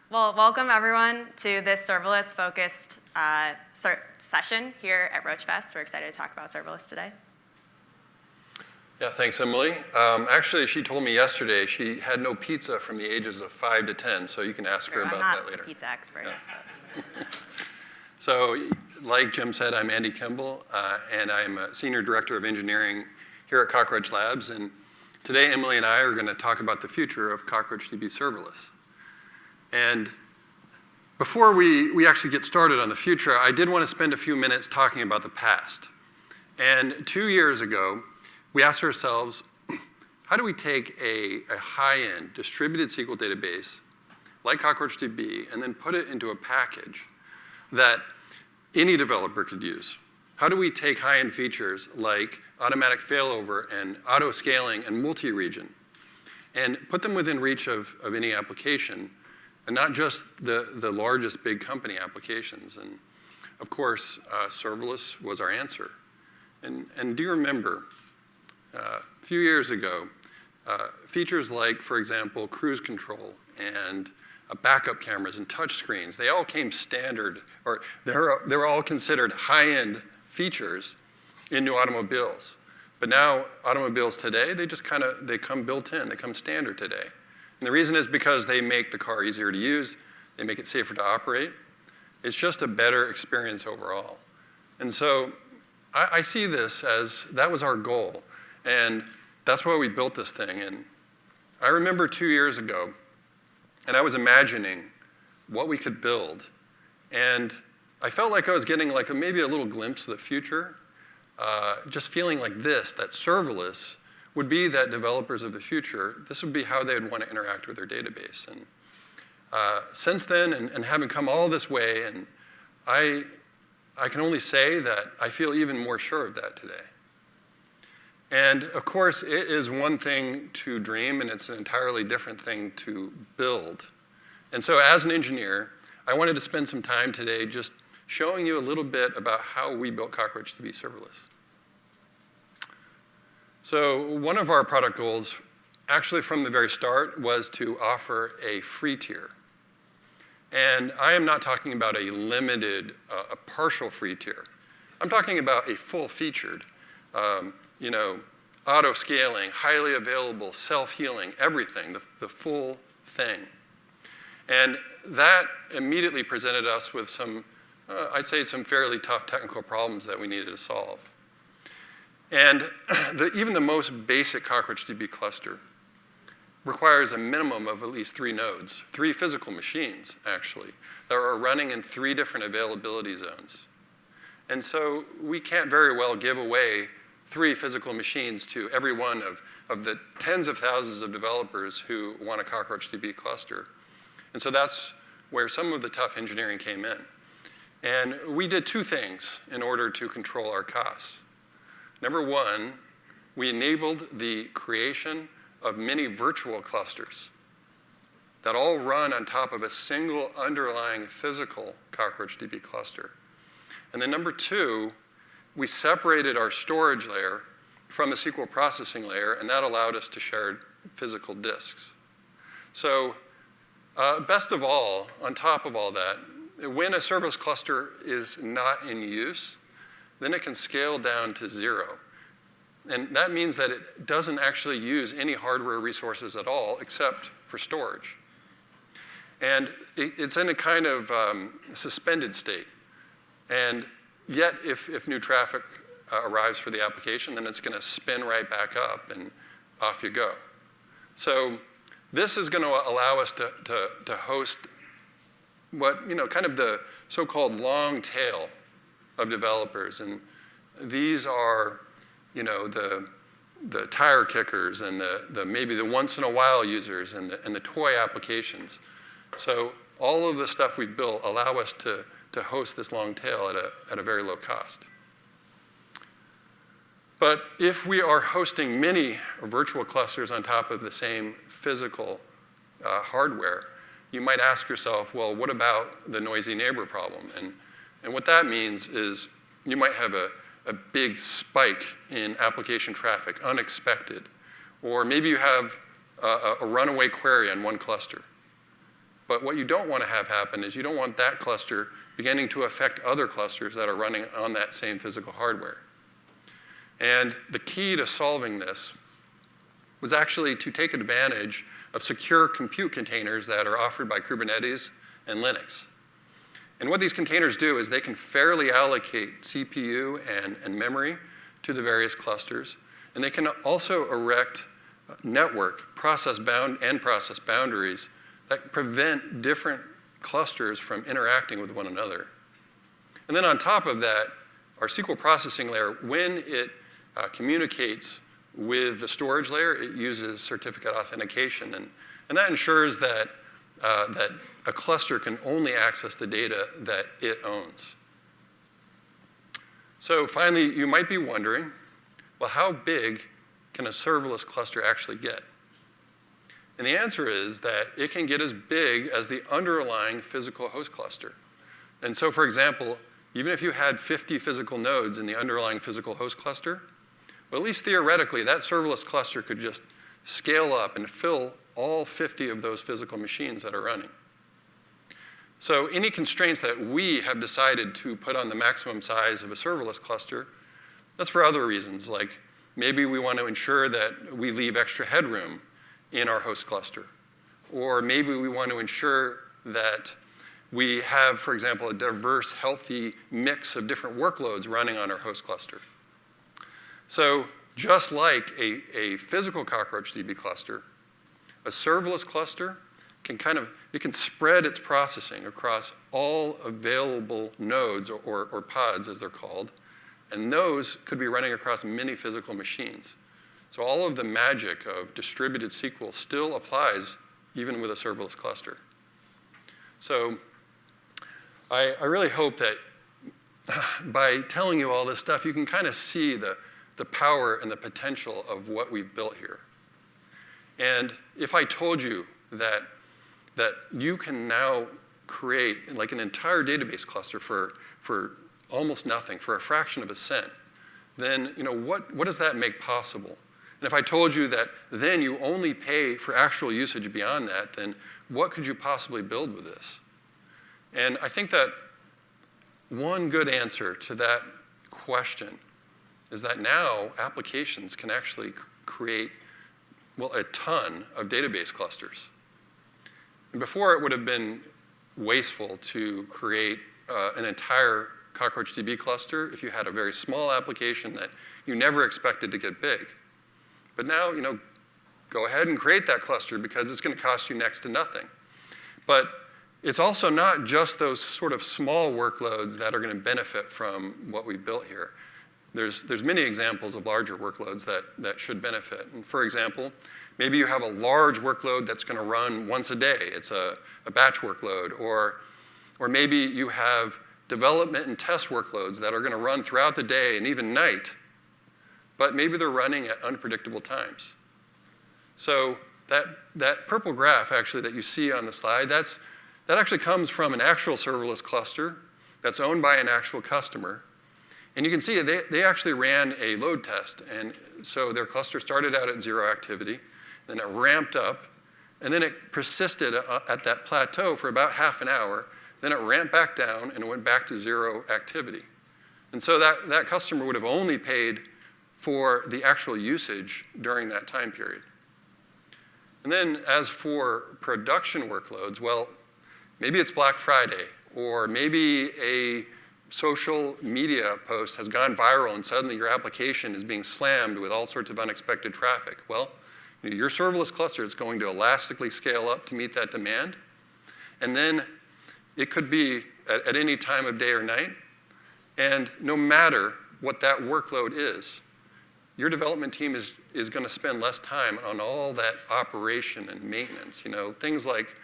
Well, welcome everyone to this serverless-focused session here at RoachFest. We're excited to talk about serverless today. Yeah, thanks, Emily. Actually, she told me yesterday she had no pizza from the ages of 5 to 10, so you can ask her about that later. I'm not a pizza expert, I suppose. So, like Jim said, I'm Andy Kimball, and I'm a Senior Director of Engineering here at Cockroach Labs. And today, Emily and I are going to talk about the future of CockroachDB serverless. And before we actually get started on the future, I did want to spend a few minutes talking about the past. And 2 years ago, we asked ourselves, how do we take a high-end distributed SQL database like CockroachDB and then put it into a package that any developer could use? How do we take high-end features like automatic failover and auto-scaling and multi-region and put them within reach of any application, and not just the largest big company applications? And of course, serverless was our answer. And do you remember, a few years ago, features like, for example, cruise control and backup cameras and touch screens, they all came standard, or they were all considered high-end features in new automobiles. But now automobiles today, they come built in, they come standard today. And the reason is because they make the car easier to use, they make it safer to operate. It's just a better experience overall. And so I see this as that was our goal. And that's why we built this thing. And I remember 2 years ago, and I was imagining what we could build. And I felt like I was getting maybe a little glimpse of the future, just feeling like this, that serverless would be that developers of the future, this would be how they would want to interact with their database. And since then, and having come all this way, and I can only say that I feel even more sure of that today. And of course, it is one thing to dream, and it's an entirely different thing to build. And so as an engineer, I wanted to spend some time today just showing you a little bit about how we built CockroachDB serverless. So one of our product goals, actually from the very start, was to offer a free tier. And I am not talking about a limited, a partial free tier. I'm talking about a full-featured, auto-scaling, highly available, self-healing, everything, the full thing. And that immediately presented us with some, I'd say, some fairly tough technical problems that we needed to solve. And even the most basic CockroachDB cluster requires a minimum of at least 3 nodes, 3 physical machines, actually, that are running in 3 different availability zones. And so we can't very well give away 3 physical machines to every one of the tens of thousands of developers who want a CockroachDB cluster. And so that's where some of the tough engineering came in. And we did 2 things in order to control our costs. Number 1, we enabled the creation of many virtual clusters that all run on top of a single underlying physical CockroachDB cluster. And then number 2, we separated our storage layer from the SQL processing layer, and that allowed us to share physical disks. So best of all, on top of all that, when a serverless cluster is not in use, then it can scale down to 0. And that means that it doesn't actually use any hardware resources at all except for storage. And it's in a kind of suspended state. And yet, if new traffic arrives for the application, then it's going to spin right back up, and off you go. So this is going to allow us to host what, kind of the so-called long tail of developers. And these are, the tire kickers and maybe the once-in-a-while users and the toy applications. So all of the stuff we've built allow us to host this long tail at a very low cost. But if we are hosting many virtual clusters on top of the same physical hardware, you might ask yourself, well, what about the noisy neighbor problem? And what that means is you might have a big spike in application traffic, unexpected. Or maybe you have a runaway query on one cluster. But what you don't want to have happen is you don't want that cluster beginning to affect other clusters that are running on that same physical hardware. And the key to solving this was actually to take advantage of secure compute containers that are offered by Kubernetes and Linux. And what these containers do is they can fairly allocate CPU and memory to the various clusters. And they can also erect network process boundaries that prevent different clusters from interacting with one another. And then on top of that, our SQL processing layer, when it communicates with the storage layer, it uses certificate authentication. And that ensures that a cluster can only access the data that it owns. So finally, you might be wondering, well, how big can a serverless cluster actually get? And the answer is that it can get as big as the underlying physical host cluster. And so, for example, even if you had 50 physical nodes in the underlying physical host cluster, well, at least theoretically, that serverless cluster could just scale up and fill all 50 of those physical machines that are running. So any constraints that we have decided to put on the maximum size of a serverless cluster, that's for other reasons, like maybe we want to ensure that we leave extra headroom in our host cluster. Or maybe we want to ensure that we have, for example, a diverse, healthy mix of different workloads running on our host cluster. So just like a physical CockroachDB cluster, a serverless cluster it can spread its processing across all available nodes or pods, as they're called, and those could be running across many physical machines. So all of the magic of distributed SQL still applies even with a serverless cluster. So I really hope that by telling you all this stuff, you can kind of see the power and the potential of what we've built here. And if I told you that you can now create like an entire database cluster for almost nothing, for a fraction of a cent, then what does that make possible? And if I told you that then you only pay for actual usage beyond that, then what could you possibly build with this? And I think that one good answer to that question is that now applications can actually create, well, a ton of database clusters. And before, it would have been wasteful to create an entire CockroachDB cluster if you had a very small application that you never expected to get big. But now, go ahead and create that cluster because it's going to cost you next to nothing. But it's also not just those sort of small workloads that are going to benefit from what we've built here. There's many examples of larger workloads that should benefit. And for example, maybe you have a large workload that's going to run once a day. It's a batch workload. Or maybe you have development and test workloads that are going to run throughout the day and even night, but maybe they're running at unpredictable times. So that purple graph actually that you see on the slide, that actually comes from an actual serverless cluster that's owned by an actual customer. And you can see they actually ran a load test. And so their cluster started out at 0 activity, then it ramped up, and then it persisted at that plateau for about half an hour. Then it ramped back down, and it went back to 0 activity. And so that customer would have only paid for the actual usage during that time period. And then as for production workloads, well, maybe it's Black Friday, or maybe a social media post has gone viral and suddenly your application is being slammed with all sorts of unexpected traffic. Well, your serverless cluster is going to elastically scale up to meet that demand. And then it could be at any time of day or night. And no matter what that workload is, your development team is going to spend less time on all that operation and maintenance. Things like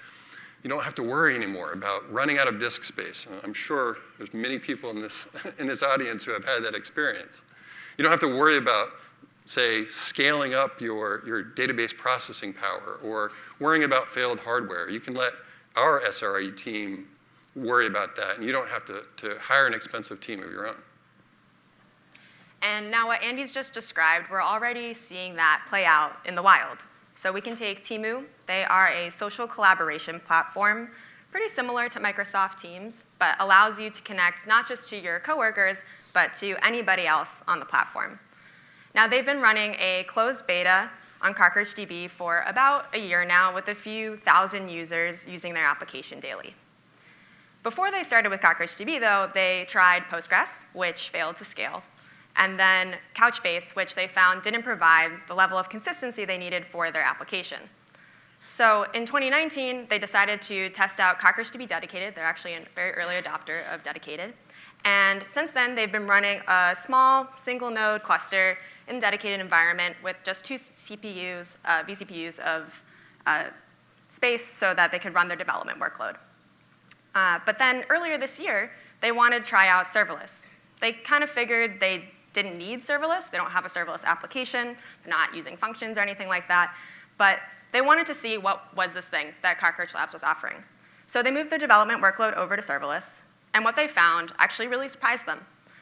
you don't have to worry anymore about running out of disk space. And I'm sure there's many people in this audience who have had that experience. You don't have to worry about, say, scaling up your database processing power or worrying about failed hardware. You can let our SRE team worry about that, and you don't have to hire an expensive team of your own. And now what Andy's just described, we're already seeing that play out in the wild. So we can take TIMU. They are a social collaboration platform, pretty similar to Microsoft Teams, but allows you to connect not just to your coworkers, but to anybody else on the platform. Now, they've been running a closed beta on CockroachDB for about a year now, with a few thousand users using their application daily. Before they started with CockroachDB, though, they tried Postgres, which failed to scale, and then Couchbase, which they found didn't provide the level of consistency they needed for their application. So in 2019, they decided to test out CockroachDB Dedicated. They're actually a very early adopter of Dedicated. And since then, they've been running a small single-node cluster in a dedicated environment with just 2 CPUs, vCPUs of space so that they could run their development workload. But then earlier this year, they wanted to try out serverless. They kind of figured they didn't need serverless. They don't have a serverless application. They're not using functions or anything like that. But they wanted to see what was this thing that Cockroach Labs was offering. So they moved their development workload over to serverless. And what they found actually really surprised them.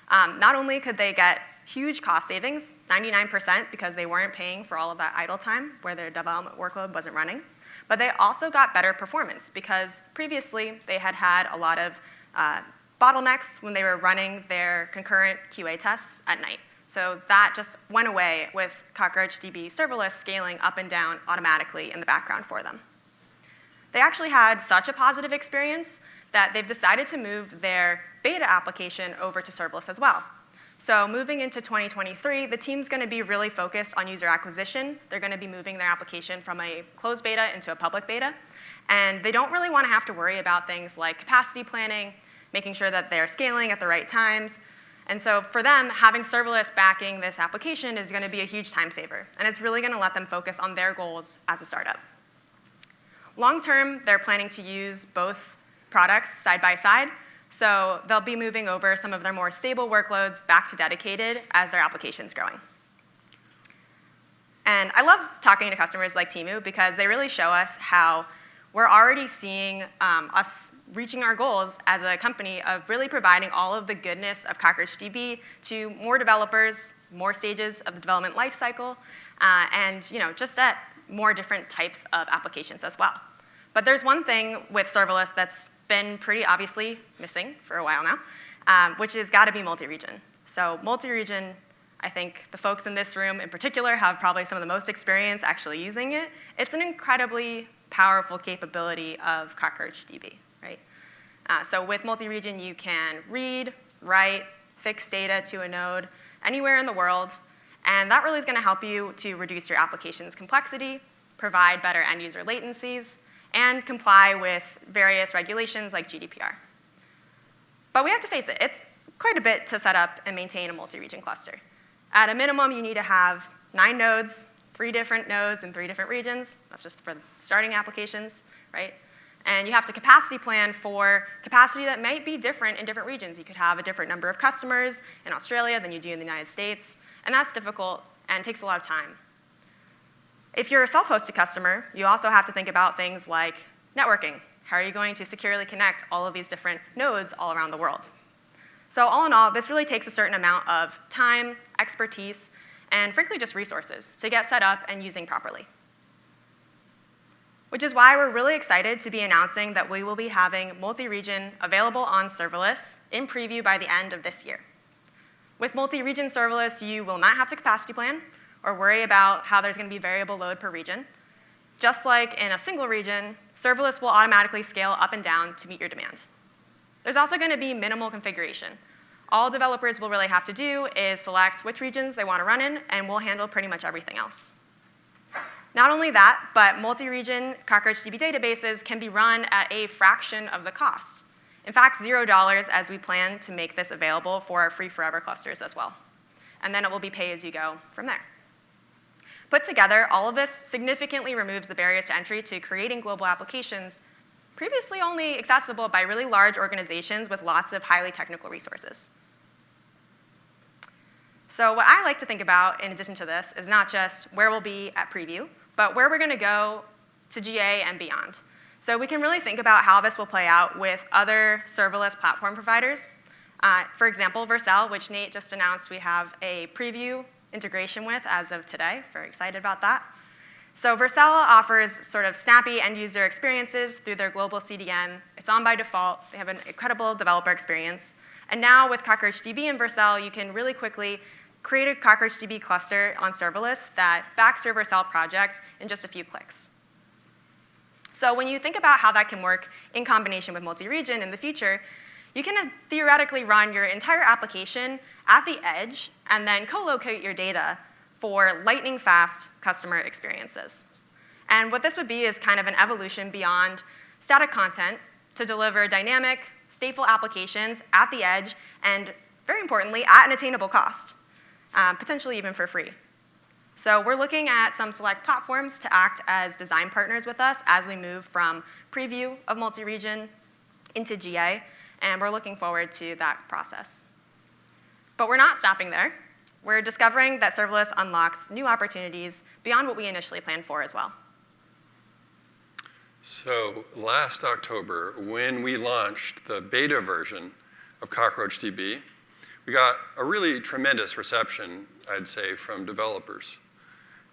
Not only could they get huge cost savings, 99%, because they weren't paying for all of that idle time where their development workload wasn't running, but they also got better performance because previously they had had a lot of bottlenecks when they were running their concurrent QA tests at night. So that just went away with CockroachDB serverless scaling up and down automatically in the background for them. They actually had such a positive experience that they've decided to move their beta application over to serverless as well. So moving into 2023, the team's going to be really focused on user acquisition. They're going to be moving their application from a closed beta into a public beta. And they don't really want to have to worry about things like capacity planning, making sure that they're scaling at the right times. And so for them, having serverless backing this application is going to be a huge time saver. And it's really going to let them focus on their goals as a startup. Long term, they're planning to use both products side by side. So they'll be moving over some of their more stable workloads back to dedicated as their application's growing. And I love talking to customers like TIMU because they really show us how we're already seeing us reaching our goals as a company of really providing all of the goodness of CockroachDB to more developers, more stages of the development lifecycle, and just at more different types of applications as well. But there's one thing with serverless that's been pretty obviously missing for a while now, which has got to be multi-region. So multi-region, I think the folks in this room in particular have probably some of the most experience actually using it. It's an incredibly powerful capability of CockroachDB, right? So with multi-region, you can read, write, fix data to a node anywhere in the world, and that really is going to help you to reduce your application's complexity, provide better end-user latencies, and comply with various regulations like GDPR. But we have to face it. It's quite a bit to set up and maintain a multi-region cluster. At a minimum, you need to have 9 nodes, 3 different nodes in 3 different regions. That's just for starting applications, right? And you have to capacity plan for capacity that might be different in different regions. You could have a different number of customers in Australia than you do in the United States, and that's difficult and takes a lot of time. If you're a self-hosted customer, you also have to think about things like networking. How are you going to securely connect all of these different nodes all around the world? So all in all, this really takes a certain amount of time, expertise, and frankly just resources to get set up and using properly. Which is why we're really excited to be announcing that we will be having multi-region available on serverless in preview by the end of this year. With multi-region serverless, you will not have to capacity plan or worry about how there's going to be variable load per region. Just like in a single region, serverless will automatically scale up and down to meet your demand. There's also going to be minimal configuration. All developers will really have to do is select which regions they want to run in, and we'll handle pretty much everything else. Not only that, but multi-region CockroachDB databases can be run at a fraction of the cost. In fact, $0 as we plan to make this available for our free forever clusters as well. And then it will be pay as you go from there. Put together, all of this significantly removes the barriers to entry to creating global applications previously only accessible by really large organizations with lots of highly technical resources. So what I like to think about in addition to this is not just where we'll be at preview, but where we're going to go to GA and beyond. So we can really think about how this will play out with other serverless platform providers. For example, Vercel, which Nate just announced we have a preview integration with as of today. Very excited about that. So Vercel offers sort of snappy end-user experiences through their global CDN. It's on by default. They have an incredible developer experience. And now with CockroachDB and Vercel, you can really quickly create a CockroachDB cluster on Serverless that backs your Vercel project in just a few clicks. So when you think about how that can work in combination with multi-region in the future, you can theoretically run your entire application at the edge and then co-locate your data for lightning-fast customer experiences. And what this would be is kind of an evolution beyond static content to deliver dynamic, stateful applications at the edge and, very importantly, at an attainable cost, potentially even for free. So we're looking at some select platforms to act as design partners with us as we move from preview of multi-region into GA, and we're looking forward to that process. But we're not stopping there. We're discovering that serverless unlocks new opportunities beyond what we initially planned for as well. So last October, when we launched the beta version of CockroachDB, we got a really tremendous reception, I'd say, from developers.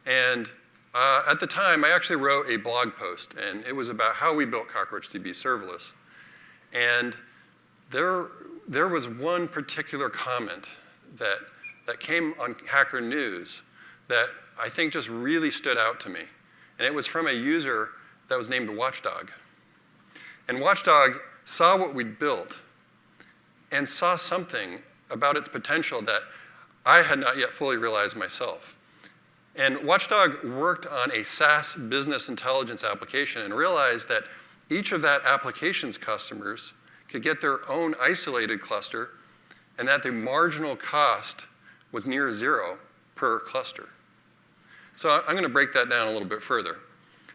And at the time, I actually wrote a blog post, and it was about how we built CockroachDB serverless. And there was one particular comment that came on Hacker News that I think just really stood out to me. And it was from a user that was named Watchdog. And Watchdog saw what we'd built and saw something about its potential that I had not yet fully realized myself. And Watchdog worked on a SaaS business intelligence application and realized that each of that application's customers could get their own isolated cluster and that the marginal cost was near zero per cluster. So I'm going to break that down a little bit further.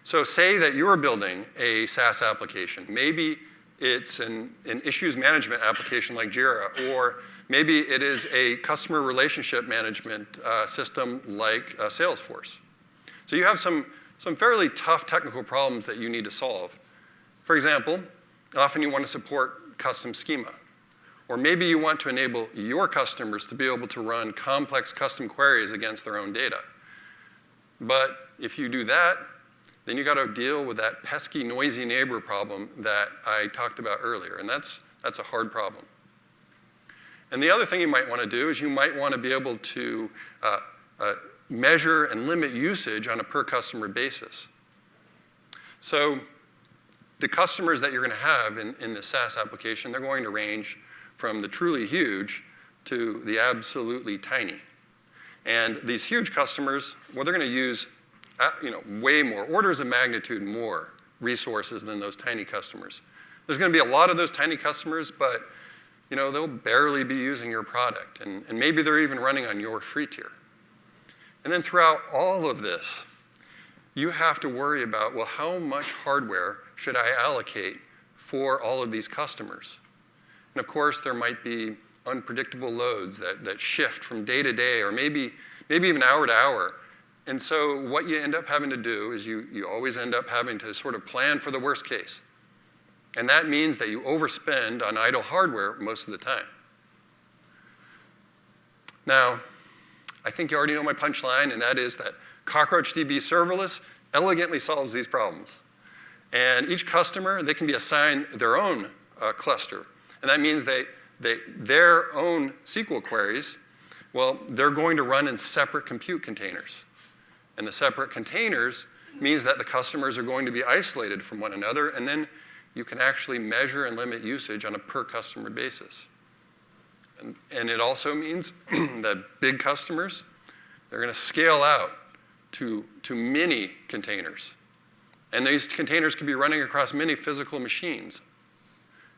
So say that you're building a SaaS application. Maybe it's an issues management application like Jira, or maybe it is a customer relationship management system like Salesforce. So you have some fairly tough technical problems that you need to solve. For example, often you want to support custom schema. Or maybe you want to enable your customers to be able to run complex custom queries against their own data. But if you do that, then you got to deal with that pesky, noisy neighbor problem that I talked about earlier, and that's a hard problem. And the other thing you might want to do is you might want to be able to measure and limit usage on a per customer basis. So the customers that you're going to have in the SaaS application, they're going to range from the truly huge to the absolutely tiny. And these huge customers, well, they're going to use way more, orders of magnitude more resources than those tiny customers. There's going to be a lot of those tiny customers, but they'll barely be using your product. And maybe they're even running on your free tier. And then throughout all of this, you have to worry about, well, how much hardware should I allocate for all of these customers? And of course, there might be unpredictable loads that shift from day to day, or maybe even hour to hour. And so what you end up having to do is you always end up having to sort of plan for the worst case. And that means that you overspend on idle hardware most of the time. Now, I think you already know my punchline, and that is that CockroachDB serverless elegantly solves these problems. And each customer, they can be assigned their own cluster. And that means their own SQL queries, well, they're going to run in separate compute containers. And the separate containers means that the customers are going to be isolated from one another, and then you can actually measure and limit usage on a per customer basis. And it also means that big customers, they're going to scale out to many containers. And these containers can be running across many physical machines.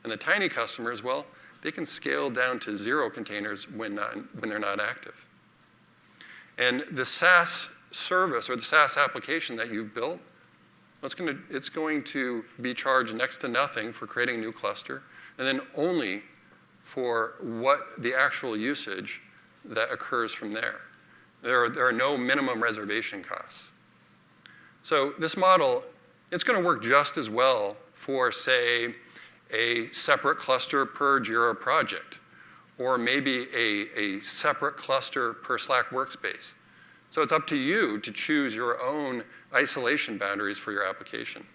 And the tiny customers, well, they can scale down to 0 containers when they're not active. And the SaaS service or the SaaS application that you've built, it's going to be charged next to nothing for creating a new cluster, and then only for what the actual usage that occurs from there. There are no minimum reservation costs. So this model, it's going to work just as well for, say, a separate cluster per Jira project, or maybe a separate cluster per Slack workspace. So it's up to you to choose your own isolation boundaries for your application.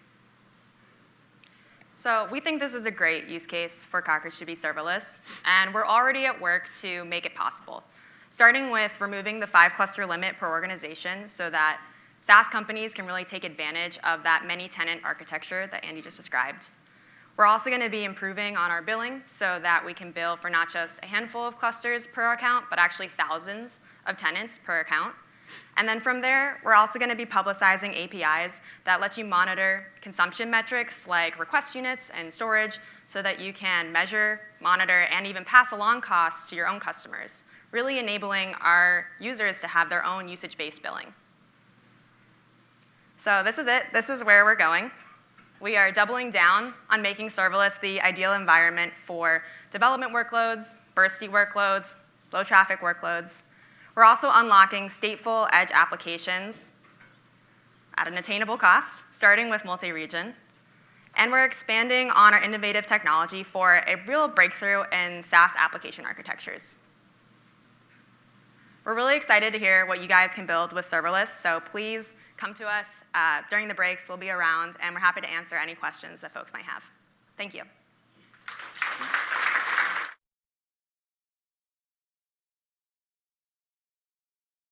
So we think this is a great use case for CockroachDB serverless, and we're already at work to make it possible, starting with removing the 5-cluster limit per organization so that SaaS companies can really take advantage of that many-tenant architecture that Andy just described. We're also going to be improving on our billing so that we can bill for not just a handful of clusters per account, but actually thousands of tenants per account. And then from there, we're also going to be publicizing APIs that let you monitor consumption metrics like request units and storage so that you can measure, monitor, and even pass along costs to your own customers, really enabling our users to have their own usage-based billing. So this is it. This is where we're going. We are doubling down on making serverless the ideal environment for development workloads, bursty workloads, low-traffic workloads. We're also unlocking stateful edge applications at an attainable cost, starting with multi-region. And we're expanding on our innovative technology for a real breakthrough in SaaS application architectures. We're really excited to hear what you guys can build with serverless, so please come to us during the breaks. We'll be around, and we're happy to answer any questions that folks might have. Thank you.